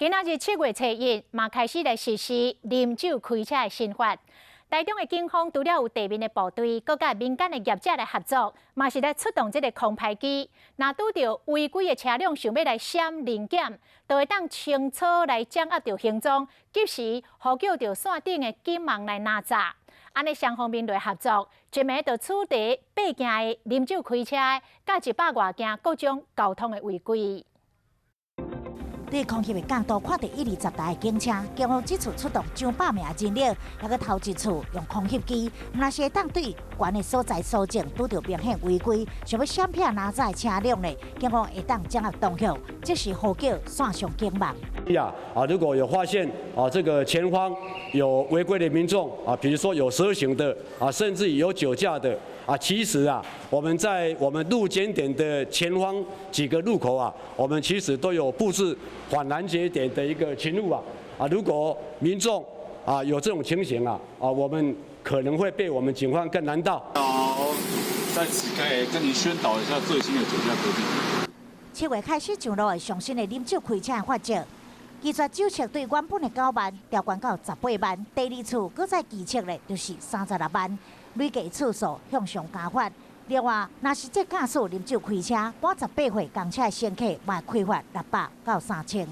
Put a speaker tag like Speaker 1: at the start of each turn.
Speaker 1: 今仔日7月初1，嘛开始来实施啉酒开车的新法。台中的警方除了有地面的部队，佮甲民间的业者来合作，嘛是来出动这个空拍机。若拄到违规的车辆想要来闪临检，就会当清楚来掌握到行踪，及时呼叫到线顶的警网来拿查。安尼双方面来合作，一暝就处理8件的啉酒开车，甲100多件各种交通的违规。
Speaker 2: 对空袭的角度看到120台的警车，警方这次出动上百名的人力，还佮头一次用空袭机，若是会当对悬的所在所境拄到明显违规，想要闪避拿载车辆呢，警方会当掌握当向，即时呼叫线上警网。
Speaker 3: 如果有发现这个前方有违规的民众比如说有蛇行的甚至有酒驾的其实我们在我们路检点的前方几个路口我们其实都有布置反拦截点的一个勤务如果民众有这种情形我们可能会被我们警方更难到。
Speaker 4: 在此可以跟您宣导一下最新的酒驾规定。
Speaker 2: 7月开始上路的上新的啉酒开车的法则。 机车酒测对原本的9万调悬到18万，第二次搁再机测的就是36万，累计次数向上加发。另外，若是这驾驶啉酒开车，满18岁公车的乘客，嘛开罚600到3000。